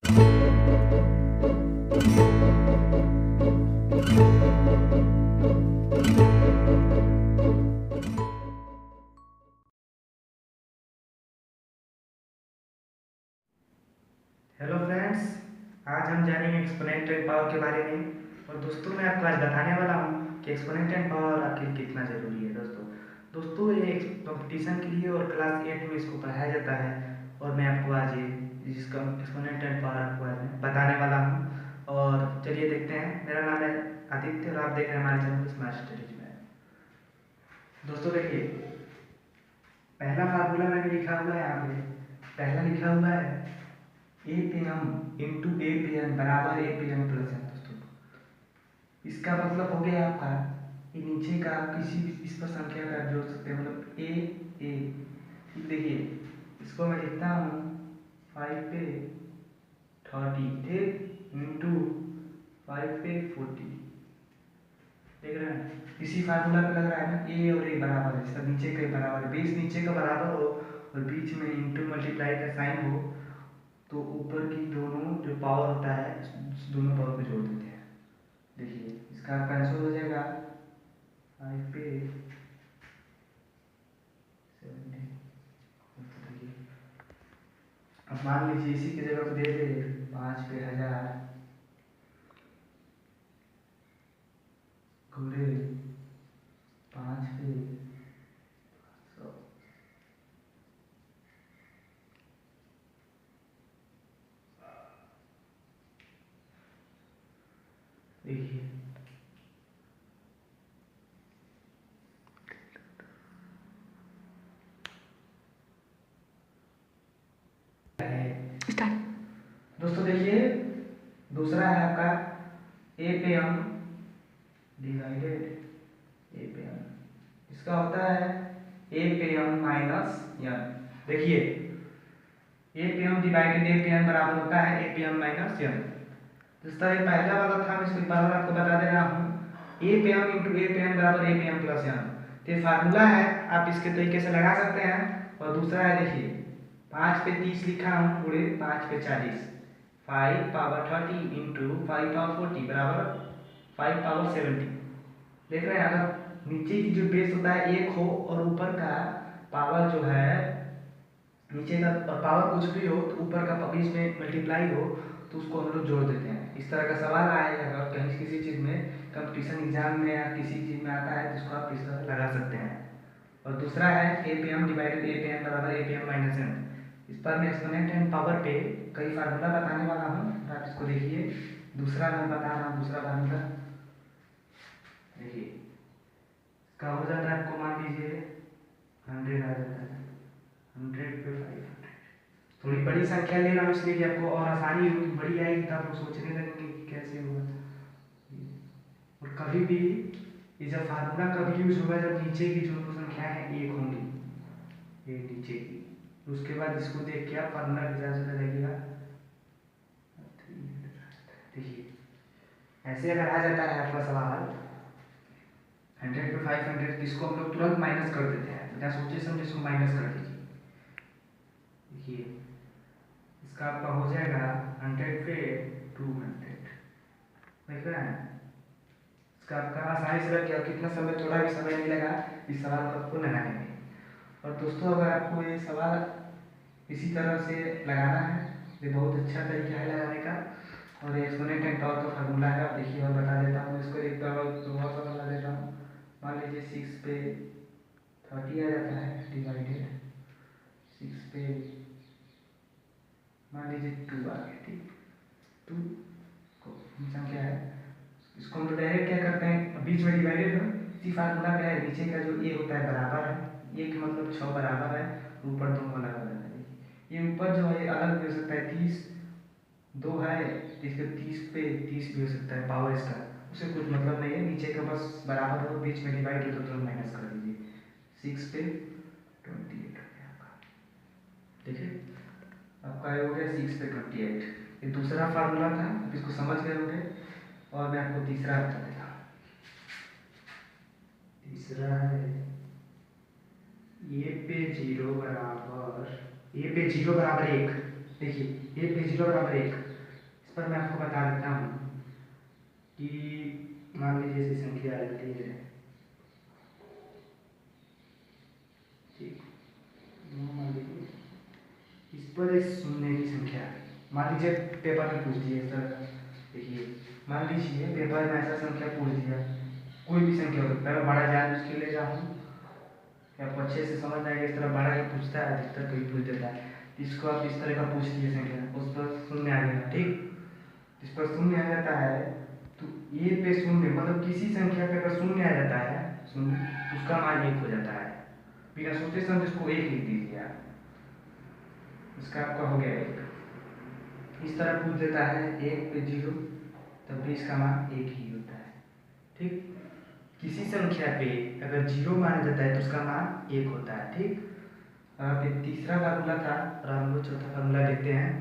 Hello friends, आज हम जानेंगे एक्सपोनेंट एंड पावर के बारे में। और दोस्तों, मैं आपको आज बताने वाला हूँ कि एक्सपोनेंट एंड पावर आखिर कितना ज़रूरी है। दोस्तों ये कंपटीशन के लिए और क्लास 8 में इसको पढ़ाया जाता है। और मैं आपको आज ये जिसका एक्सपोनेंट एंड पावर आपको आज मैं बताने वाला हूँ। और चलिए देखते हैं। मेरा नाम है आदित्य और आप देख रहे हैं हमारे चैनल स्मार्ट स्टडीज में। दोस्तों देखिए, पहला फार्मूला मैंने लिखा हुआ है यहाँ पे। पहला लिखा हुआ है A P M into A P M बराबर A P M plus M. दोस्तों इसका मतलब हो गया आपका ये नीचे का किसी भी इस पर संख्या का जोड़ सकते हैं, मतलब ए देखिए, इसको मैं लिखता हूँ 5 पे 30 ठीक इंटू 5 पे 40। देख रहे हैं, इसी फार्मूला पे लग रहा है ना, ए और ए बराबर है, सब नीचे के बराबर है। बेस नीचे का बराबर हो और बीच में इंटू मल्टीप्लाई का साइन हो तो ऊपर की दोनों जो पावर होता है दोनों पावर को जोड़ देते हैं। देखिए इसका आंसर हो जाएगा 5 पे 70। अब मान लीजिए इसी की जगह पर दे दे 5 पे 1000 घोड़े 5 पे 100। देखिए दोस्तों, देखिए दूसरा है आपका ए पे एम डिवाइडेड ए पे एम। इसका होता है ए पे एम माइनस एन। देखिए ए पे एम डिवाइडेड ए पे एम बराबर होता है ए पे एम माइनस एन। जिस तरह पहला वाला था, मैं इसको बार बार आपको बता दे रहा हूँ, ए पे एम इंटू ए पे एम बराबर ए पे एम प्लस एन। तो ये फार्मूला है, आप इसके तरीके से लगा सकते हैं। और दूसरा है देखिए 5 पे 30 लिखा हूँ पूरे 5 पे 40, 5 पावर 30 इंटू 5 पावर 40 बराबर 5 पावर 70। देख रहे हैं, अगर नीचे की जो बेस होता है एक हो और ऊपर का पावर जो है नीचे का पावर कुछ भी हो तो ऊपर का बीच में मल्टीप्लाई हो तो उसको हम लोग जोड़ देते हैं। इस तरह का सवाल आए अगर कहीं किसी चीज़ में कंपटीशन एग्जाम में या किसी चीज़ में आता है तो इसको आप इस तरह लगा सकते हैं। और दूसरा है A P M divided A P M बराबर A P M minus N. इस पर मैं एक्सपोनेंट एंड पावर पे कई फार्मूला बताने वाला हूँ, आप इसको देखिए। दूसरा मैं बता रहा हूँ, दूसरा फार्मूला देखिए, इसका हो जाता है आपको मान लीजिए 100 आ जाता है। 100 पे 500। थोड़ी बड़ी संख्या ले रहा हूँ इसलिए कि आपको और आसानी होगी, बड़ी आएगी तो आप लोग सोचने लगेंगे कि कैसे होगा। और कभी भी ये जब फार्मूला कभी यूज होगा जब नीचे की जो संख्या है एक होंगी, ये नीचे की, उसके बाद इसको देख के आप फार्मूला के हिसाब से लगाइएगा। देखिए ऐसे अगर आ जाता है आपका सवाल 100 पे 500, इसको हम लोग तुरंत माइनस कर देते हैं, बिना सोचे समझे इसको माइनस कर दीजिए। देखिए इसका आपका हो जाएगा 100 पे 200। देख रहे हैं, इसका आपका आसानी से लग गया, कितना समय, थोड़ा भी समय नहीं लगा इस सवाल को आपको लगाने में। और दोस्तों अगर आपको ये सवाल इसी तरह से लगाना है, ये बहुत अच्छा तरीका है लगाने का। और एक्सपोनेंट एंड पावर का फार्मूला है, आप देखिए और बता देता हूँ इसको एक बार और बता देता हूँ। मान लीजिए 6 पे 30 आ जाता है डिवाइडेड 6 पे मान लीजिए 2 आ गया, ठीक। 2 को संख्या है, इसको हम लोग डायरेक्ट क्या करते हैं, बीच में डिवाइडेड हो इसी फार्मूला पे है, नीचे का जो ए होता है बराबर है, ए का मतलब 6 बराबर है, ऊपर दोनों अलग अलग है। ये ऊपर जो है अलग भी हो सकता है, 30 2 है, इसके 30 पे 30 भी हो सकता है, पावर इसका उसे कुछ मतलब नहीं है, नीचे का बस बराबर हो, बीच में डिवाइड हो तो तुरंत माइनस कर दीजिए। 6 पे 28 हो गया आपका। देखिए आपका हो गया 6 पे 28। ये दूसरा फार्मूला था, आप इसको समझ गए होंगे। और मैं आपको तीसरा बता देता हूँ। तीसरा है ए पे 0 बराबर 1। देखिए ए पे 0 बराबर 1, पर मैं आपको बता देता हूँ कि मान लीजिए ऐसी संख्या रहती है, ठीक, मान लीजिए इस पर एक शून्य की संख्या है। मान लीजिए पेपर में पूछ दिया इस तरह का, देखिए मान लीजिए पेपर में ऐसा संख्या पूछ दिया, कोई भी संख्या हो सकता है, बड़ा जान उसके ले जाऊँ, आपको अच्छे से समझ आएगा। इस तरह बड़ा ही पूछता है, अधिकतर कोई पूछ देता है। इसको आप इस तरह का पूछ दिए संख्या, उस पर शून्य आ गया, ठीक। इस पर शून्य आ जाता है तो ए पे शून्य, मतलब किसी संख्या पे अगर शून्य आ जाता है शून्य, उसका मान 1 हो जाता है। बिना सोचे समझे इसको 1 लिख दीजिए आप, इसका आपका हो गया 1। इस तरह पूछ देता है 1 पे 0, तब भी इसका मान 1 ही होता है, ठीक। किसी संख्या पे अगर 0 माना जाता है तो उसका मान 1 होता है, ठीक। और तीसरा फार्मूला था, और हम लोग चौथा फार्मूला लेते हैं।